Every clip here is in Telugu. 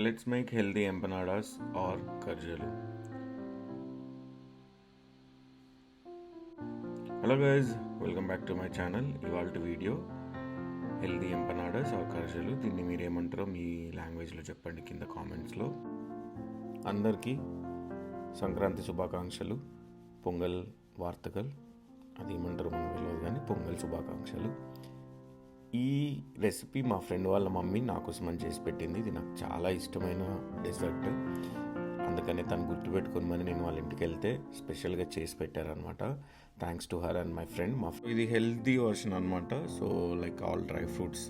Let's make healthy empanadas or karjalu. Hello guys, welcome back to my channel. ఇవాళ వీడియో హెల్దీ ఎంపనాడాస్ ఆర్ కర్జలు. దీన్ని మీరేమంటారో మీ లాంగ్వేజ్లో చెప్పండి కింద కామెంట్స్లో. అందరికీ సంక్రాంతి శుభాకాంక్షలు, పొంగల్ వార్తకల్, అది ఏమంటారో మనకు తెలియదు కానీ పొంగల్ శుభాకాంక్షలు. ఈ రెసిపీ మా ఫ్రెండ్ వాళ్ళ మమ్మీ నా కోసం చేసి పెట్టింది. ఇది నాకు చాలా ఇష్టమైన డెజర్ట్, అందుకనే తను గుర్తుపెట్టుకోమని నేను వాళ్ళ ఇంటికి వెళ్తే స్పెషల్గా చేసి పెట్టారనమాట. Thanks to her and my friend. ఇది హెల్తీ వర్షన్ అనమాట. So like all dry fruits,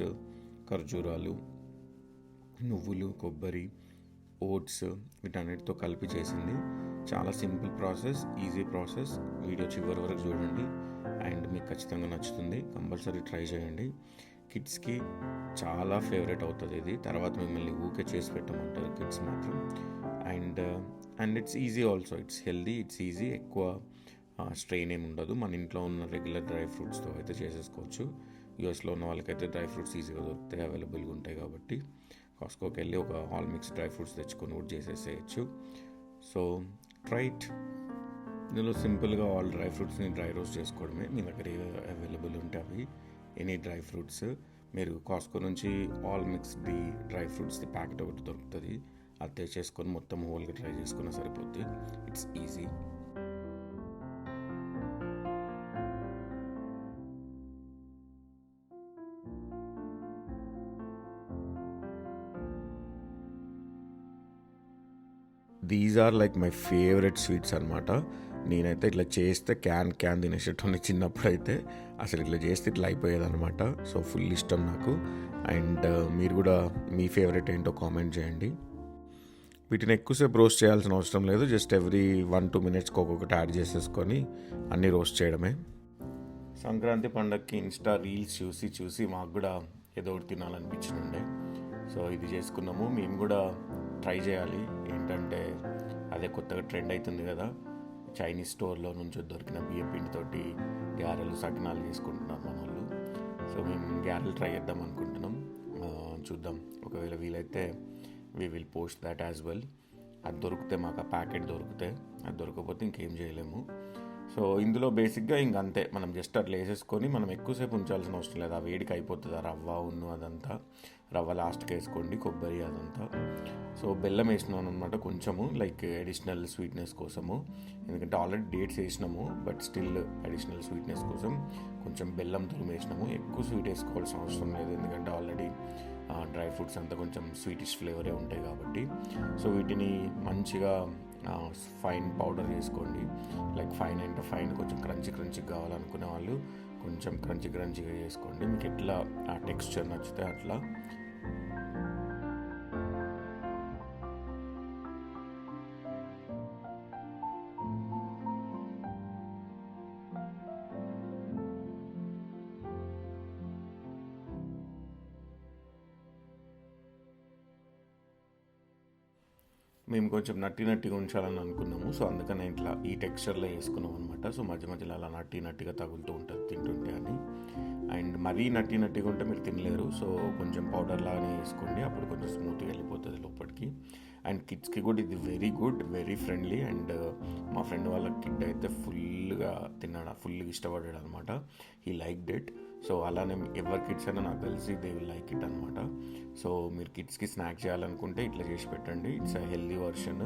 ఖర్జూరాలు, నువ్వులు, కొబ్బరి, ఓట్స్ వీటన్నిటితో కలిపి చేసింది. చాలా simple process, easy process. Video చివరి వరకు చూడండి అండ్ మీకు ఖచ్చితంగా నచ్చుతుంది. కంపల్సరీ ట్రై చేయండి. కిడ్స్కి చాలా ఫేవరెట్ అవుతుంది ఇది. తర్వాత మిమ్మల్ని ఊకే చేసి పెట్టమంటారు కిడ్స్ మాత్రం. And it's easy also. It's healthy, it's easy. ఎక్కువ స్ట్రెయిన్ ఏమి ఉండదు. మన ఇంట్లో ఉన్న రెగ్యులర్ డ్రై ఫ్రూట్స్తో అయితే చేసేసుకోవచ్చు. యూఎస్లో ఉన్న వాళ్ళకైతే డ్రై ఫ్రూట్స్ ఈజీగా దొరుకుతాయి, అవైలబుల్గా ఉంటాయి కాబట్టి కాస్కోకి వెళ్ళి ఒక ఆల్ మిక్స్ డ్రై ఫ్రూట్స్ తెచ్చుకొని కూడా చేసేసేయచ్చు. సో ట్రైట్. ఇందులో సింపుల్గా ఆల్ డ్రై ఫ్రూట్స్ని డ్రై రోస్ట్ చేసుకోవడమే. మీ దగ్గర అవైలబుల్ ఉంటే అవి ఎనీ డ్రై ఫ్రూట్స్, మీరు కాస్కో నుంచి ఆల్ మిక్స్డ్ డ్రై ఫ్రూట్స్ది ప్యాకెట్ ఒకటి దొరుకుతుంది, అది తెచ్చేసుకొని మొత్తం హోల్గా ట్రై చేసుకున్నా సరిపోద్ది. It's easy. These are like my favourite sweets అనమాట. నేనైతే ఇట్లా చేస్తే క్యాన్ తినేసేటోని చిన్నప్పుడైతే. అసలు ఇట్లా చేస్తే ఇట్లా అయిపోయేది అనమాట. సో ఫుల్ ఇష్టం నాకు. అండ్ మీరు కూడా మీ ఫేవరెట్ ఏంటో కామెంట్ చేయండి. వీటిని ఎక్కువసేపు రోస్ట్ చేయాల్సిన అవసరం లేదు. జస్ట్ ఎవ్రీ 1-2 మినిట్స్కి ఒక్కొక్కటి యాడ్ చేసేసుకొని అన్నీ రోస్ట్ చేయడమే. సంక్రాంతి పండగకి ఇన్స్టా రీల్స్ చూసి మాకు కూడా ఏదో ఒకటి తినాలనిపించిండే. సో ఇది చేసుకున్నాము. మేము కూడా ట్రై చేయాలి. ఏంటంటే అదే కొత్తగా ట్రెండ్ అవుతుంది కదా, చైనీస్ స్టోర్లో నుంచి దొరికిన బియ్యం పిండితోటి గ్యారెలు, సకినాలు చేసుకుంటున్నారు మన వాళ్ళు. సో మేము గ్యారెలు ట్రై చేద్దాం అనుకుంటున్నాం. చూద్దాం, ఒకవేళ వీలైతే we will post that as well. అది దొరికితే మాకు ఆ ప్యాకెట్ దొరికితే, అది దొరకకపోతే ఇంకేం చేయలేము. సో ఇందులో బేసిక్గా ఇంకంతే, మనం జస్ట్ అట్లా వేసేసుకొని మనం ఎక్కువసేపు ఉంచాల్సిన అవసరం లేదు. ఆ వేడికి అయిపోతుంది ఆ రవ్వ అదంతా. రవ్వ లాస్ట్కి వేసుకోండి, కొబ్బరి అదంతా. సో బెల్లం వేసినాను అనమాట కొంచెము, లైక్ అడిషనల్ స్వీట్నెస్ కోసము. ఎందుకంటే ఆల్రెడీ డేట్స్ వేసినాము, బట్ స్టిల్ అడిషనల్ స్వీట్నెస్ కోసం కొంచెం బెల్లం తురుము వేసినాము. ఎక్కువ స్వీట్ వేసుకోవాల్సిన అవసరం లేదు, ఎందుకంటే ఆల్రెడీ డ్రై ఫ్రూట్స్ అంతా కొంచెం స్వీటిష్ ఫ్లేవరే ఉంటాయి కాబట్టి. సో వీటిని మంచిగా ఫైన్ పౌడర్ చేసుకోండి. లైక్ ఫైన్ అంటే ఫైన్, కొంచెం క్రంచీ కావాలనుకునే వాళ్ళు కొంచెం క్రంచీగా చేసుకోండి. మీకు ఎట్లా ఆ టెక్స్చర్ నచ్చితే అట్లా. మేము కొంచెం నట్టిగా ఉంచాలని అనుకున్నాము. సో అందుకని ఇట్లా ఈ టెక్స్చర్లో వేసుకున్నాం అనమాట. సో మధ్యలో అలా నట్టిగా తగులుతూ ఉంటుంది తింటుంటే అని. అండ్ మరీ నట్టిగా ఉంటే మీరు తినలేరు. సో కొంచెం పౌడర్ లాగానే వేసుకోండి, అప్పుడు కొంచెం స్మూత్గా వెళ్ళిపోతుంది లోపలికి. అండ్ కిడ్స్కి కూడా ఇది very good, very friendly. And మా ఫ్రెండ్ వాళ్ళ కిడ్ అయితే ఫుల్గా ఇష్టపడ్డాడు అనమాట. He liked it. సో అలానే ఎవరి కిడ్స్ అయినా నాకు తెలిసి దే విల్ లైక్ ఇట్ అనమాట. సో మీరు కిడ్స్కి స్నాక్ చేయాలనుకుంటే ఇట్లా చేసి పెట్టండి. It's a healthy version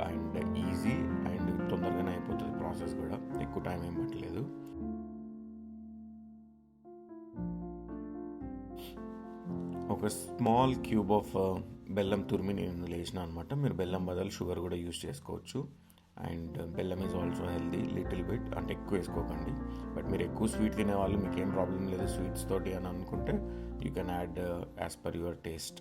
and easy and తొందరగానే అయిపోతుంది ప్రాసెస్ కూడా, ఎక్కువ టైం ఏం పట్టలేదు. ఒక స్మాల్ క్యూబ్ ఆఫ్ బెల్లం తురిమి నేను వేసిన అనమాట. మీరు బెల్లం బదులు షుగర్ కూడా యూస్ చేసుకోవచ్చు. అండ్ బెల్లం is also healthy little bit, అంటే ఎక్కువ వేసుకోకండి. బట్ మీరు ఎక్కువ స్వీట్ తినేవాళ్ళు, మీకు ఏం ప్రాబ్లం లేదు స్వీట్స్ తోటి అని అనుకుంటే you can add as per your taste.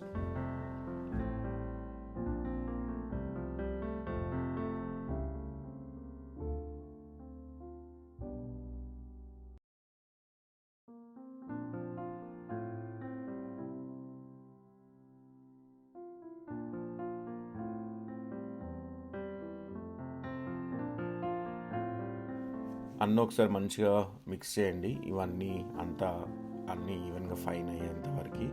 అన్నీ ఒకసారి మంచిగా మిక్స్ చేయండి. ఇవన్నీ అన్నీ ఈవెన్గా ఫైన్ అయ్యేంత వరకు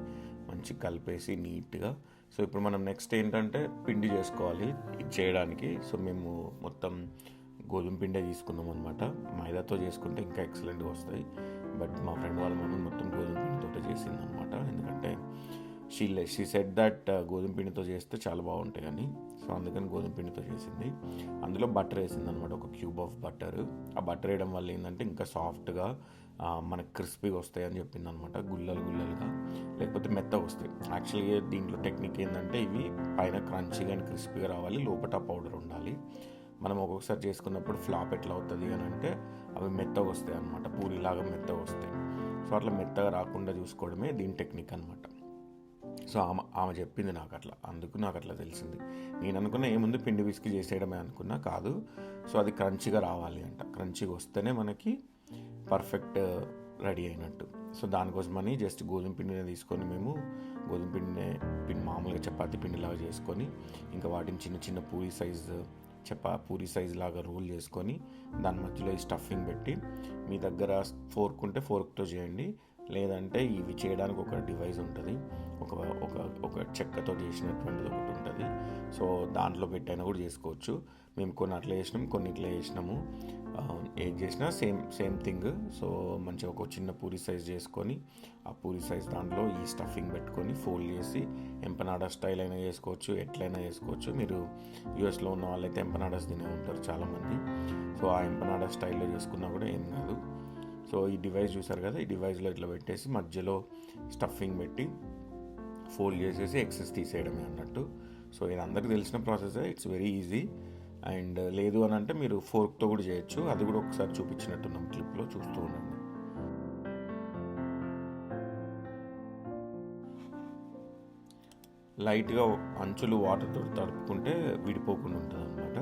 మంచి కలిపేసి నీట్గా. సో ఇప్పుడు మనం నెక్స్ట్ ఏంటంటే పిండి చేసుకోవాలి ఇది చేయడానికి. సో మేము మొత్తం గోధుమ పిండే తీసుకున్నాం అనమాట. మైదాతో చేసుకుంటే ఇంకా ఎక్సలెంట్గా వస్తాయి, బట్ మా ఫ్రెండ్ వాళ్ళ మమ్మీ మొత్తం గోధుమ పిండితో చేసింది అనమాట. ఎందుకంటే షీ సెడ్ దట్ గోధుమ పిండితో చేస్తే చాలా బాగుంటాయి అని. సో అందుకని గోధుమ పిండితో చేసింది. అందులో బటర్ వేసింది అనమాట, ఒక క్యూబ్ ఆఫ్ బటర్. ఆ బటర్ వేయడం వల్ల ఏంటంటే ఇంకా సాఫ్ట్గా మనకు క్రిస్పీగా వస్తాయి అని చెప్పింది అనమాట. గుల్లలుగా లేకపోతే మెత్తగా వస్తాయి. యాక్చువల్గా దీంట్లో టెక్నిక్ ఏంటంటే ఇవి పైన క్రంచీగా అండ్ క్రిస్పీగా రావాలి, లోపల పౌడర్ ఉండాలి. మనం ఒక్కొక్కసారి చేసుకున్నప్పుడు ఫ్లాప్ ఎట్లా అవుతుంది అని అంటే అవి మెత్తగా వస్తాయి అనమాట, పూరిలాగా మెత్తగా వస్తాయి. సో అట్లా మెత్తగా రాకుండా చూసుకోవడమే దీని టెక్నిక్ అనమాట. సో ఆమె చెప్పింది నాకు అట్లా, అందుకు నాకు అట్లా తెలిసింది. నేను అనుకున్నా ఏముంది పిండి విసికి చేసేయడమే అనుకున్నా, కాదు. సో అది క్రంచిగా రావాలి అంట, క్రంచిగా వస్తేనే మనకి పర్ఫెక్ట్ రెడీ అయినట్టు. సో దానికోసమని జస్ట్ గోధుమ పిండిని తీసుకొని మేము గోధుమ పిండి మామూలుగా చపాతీ పిండిలాగా చేసుకొని ఇంకా వాటిని చిన్న చిన్న పూరి సైజ్ లాగా రోల్ చేసుకొని దాని మధ్యలో ఈ స్టఫింగ్ పెట్టి, మీ దగ్గర ఫోర్క్ ఉంటే ఫోర్క్తో చేయండి, లేదంటే ఇవి చేయడానికి ఒక డివైస్ ఉంటుంది, ఒక చెక్కతో చేసినటువంటిది ఒకటి ఉంటుంది. సో దాంట్లో పెట్టైనా కూడా చేసుకోవచ్చు. మేము కొన్ని అట్లా చేసినాము, కొన్ని ఇట్లా చేసినాము. ఏది చేసినా సేమ్ థింగ్. సో మంచిగా ఒక చిన్న పూరి సైజ్ చేసుకొని ఆ పూరి సైజ్ దాంట్లో ఈ స్టఫింగ్ పెట్టుకొని ఫోల్డ్ చేసి ఎంపనాడా స్టైల్ అయినా చేసుకోవచ్చు, ఎట్లయినా చేసుకోవచ్చు. మీరు యూఎస్లో ఉన్న వాళ్ళైతే ఎంపనాడాస్ తినే ఉంటారు చాలామంది. సో ఆ ఎంపనాడా స్టైల్లో చేసుకున్నా కూడా ఏం కాదు. సో ఈ డివైస్ చూసారు కదా, ఈ డివైస్లో ఇట్లా పెట్టేసి మధ్యలో స్టఫింగ్ పెట్టి ఫోల్డ్ చేసేసి ఎక్సెస్ తీసేయడమే అన్నట్టు. సో ఇది అందరికీ తెలిసిన ప్రాసెసే, ఇట్స్ వెరీ ఈజీ. అండ్ లేదు అని అంటే మీరు ఫోర్క్తో కూడా చేయొచ్చు, అది కూడా ఒకసారి చూపించినట్టున్నాం క్లిప్లో, చూస్తూ ఉండండి. లైట్గా అంచులు వాటర్తో తడుపుకుంటే విడిపోకుండా ఉంటుంది అనమాట.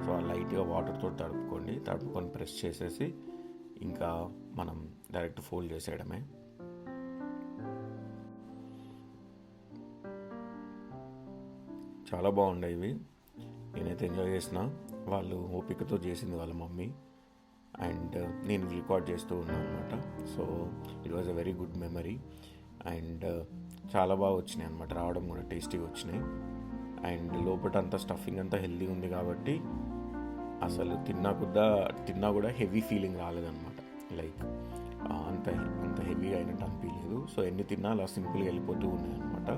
సో ఆ లైట్గా వాటర్తో తడుపుకొని ప్రెస్ చేసేసి ఇంకా మనం డైరెక్ట్ ఫోల్డ్ చేసేయడమే. చాలా బాగుండే ఇవి, నేనైతే ఎంజాయ్ చేసిన. వాళ్ళు ఓపికతో చేసింది వాళ్ళ మమ్మీ, అండ్ నేను రికార్డ్ చేస్తూ ఉన్నాను అనమాట. So it was a very good memory. And చాలా బాగా వచ్చినాయి అనమాట, రావడం కూడా టేస్టీగా వచ్చినాయి. అండ్ లోపల అంతా స్టఫింగ్ అంతా హెల్తీగా ఉంది కాబట్టి అసలు తిన్నా కూడా హెవీ ఫీలింగ్ రాలేదన్నమాట. లైక్ అంత హెవీగా అయినట్టు అనిపించలేదు. సో ఎన్ని తిన్నా అలా సింపుల్గా వెళ్ళిపోతూ ఉన్నాయి అనమాట.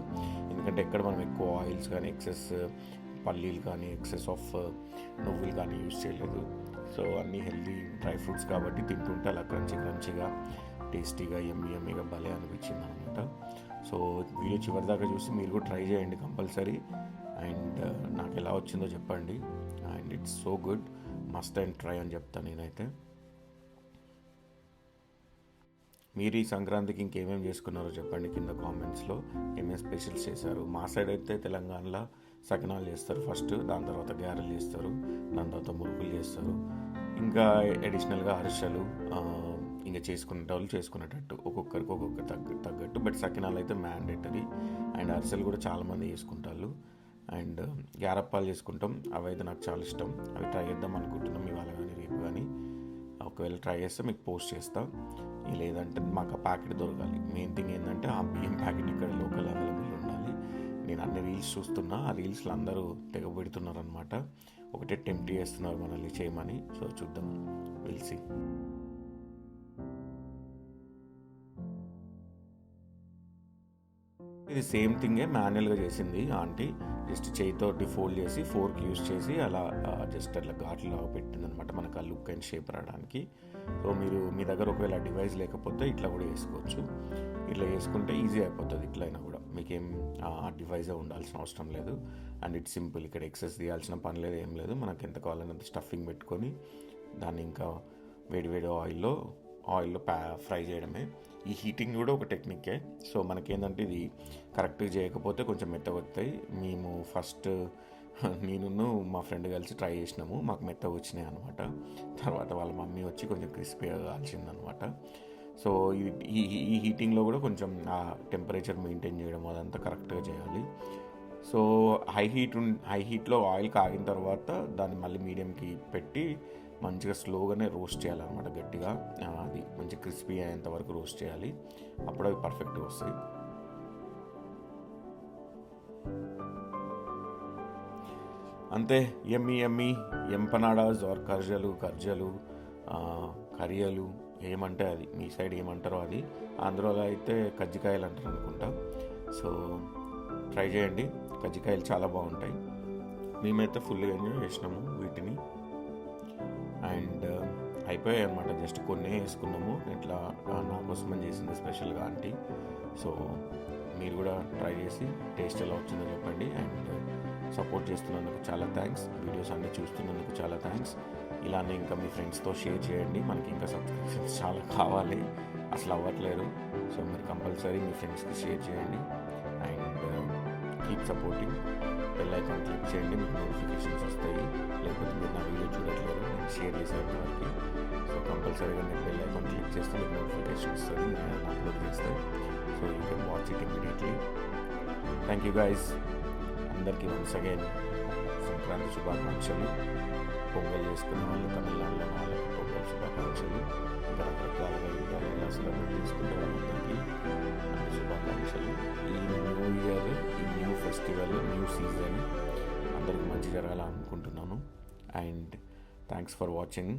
ఎందుకంటే ఎక్కడ మనం ఎక్కువ ఆయిల్స్ కానీ ఎక్సెస్ పల్లీలు కానీ ఎక్సెస్ ఆఫ్ నువ్వులు కానీ యూజ్ చేయలేదు. సో అన్నీ హెల్తీ డ్రై ఫ్రూట్స్ కాబట్టి తింటుంటే అలా క్రంచీగా టేస్టీగా యమ్మీగా భలే అనిపించింది అనమాట. సో వీడియో చివరిదాకా చూసి మీరు కూడా ట్రై చేయండి కంపల్సరీ. అండ్ నాకు ఎలా వచ్చిందో చెప్పండి. And it's so good, must and try అని చెప్తాను నేనైతే. మీరు ఈ సంక్రాంతికి ఇంకేమేమి చేసుకున్నారో చెప్పండి కింద కామెంట్స్లో. ఏమేమి స్పెషల్స్ చేశారు? మా సైడ్ అయితే తెలంగాణలో సకినాలు చేస్తారు ఫస్ట్, దాని తర్వాత గారెలు చేస్తారు, దాని తర్వాత మురుకులు చేస్తారు, ఇంకా అడిషనల్గా అరిసెలు, ఇంకా చేసుకునేటట్టు ఒక్కొక్కరికి ఒక్కొక్క తగ్గట్టు. బట్ సకినాలు అయితే మ్యాండేటరీ. అండ్ అరిసెలు కూడా చాలామంది చేసుకుంటారు. అండ్ గారప్పాలు చేసుకుంటాం, అవి అయితే నాకు చాలా ఇష్టం. అవి ట్రై చేద్దాం అనుకుంటున్నాం ఇవాళ కానీ రేపు కానీ. ఒకవేళ ట్రై చేస్తే మీకు పోస్ట్ చేస్తాం. లేదంటే మాకు ఆ ప్యాకెట్ దొరకాలి. మెయిన్ థింగ్ ఏంటంటే ఆ బియ్యం ప్యాకెట్ ఇక్కడ లోకల్ అవైలబుల్ ఉండాలి. నేను అన్ని రీల్స్ చూస్తున్నా, ఆ రీల్స్లో అందరూ తెగబెడుతున్నారు అనమాట, ఒకటే టెంప్ట్ చేస్తున్నారు మనల్ని చేయమని. సో చూద్దాం, విల్ సీ. ఇది సేమ్ థింగే మాన్యువల్గా చేసింది ఆంటీ. జస్ట్ చేయితోటి ఫోల్డ్ చేసి ఫోర్క్ యూజ్ చేసి అలా జస్ట్ అట్లా ఘాట్లు పెట్టింది అనమాట, మనకు ఆ లుక్ అండ్ షేప్ రావడానికి. సో మీ దగ్గర ఒకవేళ డివైస్ లేకపోతే ఇట్లా కూడా వేసుకోవచ్చు. ఇట్లా వేసుకుంటే ఈజీ అయిపోతుంది. ఇట్లయినా కూడా మీకేం ఆ డివైజే ఉండాల్సిన అవసరం లేదు. అండ్ ఇట్స్ సింపుల్, ఇక్కడ ఎక్సెస్ తీయాల్సిన పని లేదు, ఏం లేదు. మనకి ఎంత కావాలన్నంత స్టఫింగ్ పెట్టుకొని దాన్ని ఇంకా వేడి ఆయిల్లో ఫ్రై చేయడమే. ఈ హీటింగ్ కూడా ఒక టెక్నిక్కే. సో మనకేంటంటే ఇది కరెక్ట్గా చేయకపోతే కొంచెం మెత్తగా వస్తాయి. మేము ఫస్ట్ నేను మా ఫ్రెండ్ కలిసి ట్రై చేసినాము, మాకు మెత్తగా వచ్చినాయి అనమాట. తర్వాత వాళ్ళ మమ్మీ వచ్చి కొంచెం క్రిస్పీగా కాల్చిందనమాట. సో ఈ హీటింగ్లో కూడా కొంచెం ఆ టెంపరేచర్ మెయింటైన్ చేయడం అదంతా కరెక్ట్గా చేయాలి. సో హై హీట్లో ఆయిల్ కాగిన తర్వాత దాన్ని మళ్ళీ మీడియంకి పెట్టి మంచిగా స్లోగానే రోస్ట్ చేయాలన్నమాట, గట్టిగా. అది మంచి క్రిస్పీ అయ్యేంత వరకు రోస్ట్ చేయాలి, అప్పుడు అవి పర్ఫెక్ట్గా వస్తాయి. అంతే ఎమ్మి ఎమ్మి ఎంపనాడాస్ ఆర్ కర్జలు కరియలు ఏమంటే అది మీ సైడ్ ఏమంటారో అది. ఆంధ్రాలో అయితే కజ్జికాయలు అంటారు అనుకుంటా. సో ట్రై చేయండి, కజ్జికాయలు చాలా బాగుంటాయి. మేమైతే ఫుల్గా ఎంజాయ్ చేసినాము వీటిని. అండ్ అయిపోయాయి అనమాట, జస్ట్ కొన్ని వేసుకున్నాము. ఇట్లా నా కోసమని చేసింది స్పెషల్గా ఆంటీ. సో మీరు కూడా ట్రై చేసి టేస్ట్ ఎలా వచ్చిందో చెప్పండి. అండ్ సపోర్ట్ చేస్తున్నందుకు చాలా థ్యాంక్స్, వీడియోస్ అన్నీ చూస్తున్నందుకు చాలా థ్యాంక్స్. ఇలానే ఇంకా మీ ఫ్రెండ్స్తో షేర్ చేయండి. మనకి ఇంకా సబ్స్క్రిప్షన్స్ చాలా కావాలి, అసలు అవ్వట్లేదు. సో మీరు కంపల్సరీ మీ ఫ్రెండ్స్కి షేర్ చేయండి. And keep supporting. Bell icon click చేయండి, మీకు నోటిఫికేషన్స్ వస్తాయి. లేకపోతే మీరు నా వీడియో చూడట్లేదు, నేను షేర్ చేసేంత వరకు. సో కంపల్సరీగా నేను బెల్ ఐకాన్ క్లిక్ చేస్తే మీకు నోటిఫికేషన్ వస్తుంది, నేను అప్లోడ్ చేస్తే. So you can watch it immediately. Thank you guys. అందరికీ వన్స్ అగైన్ సంక్రాంతి శుభాకాంక్షలు. పొంగల్ చేసుకునే వాళ్ళు, తమిళనాడులో వాళ్ళకి పొంగల్ శుభాకాంక్షలు. ఇంకా రకరకాలుగా ఎలా సెలబ్రేట్ చేసుకునే వాళ్ళందరికీ అన్ని శుభాకాంక్షలు. ఈ న్యూ ఇయర్, ఈ న్యూ ఫెస్టివల్, న్యూ సీజన్ అందరికీ మంచి జరగాలని అనుకుంటున్నాను. And thanks for watching.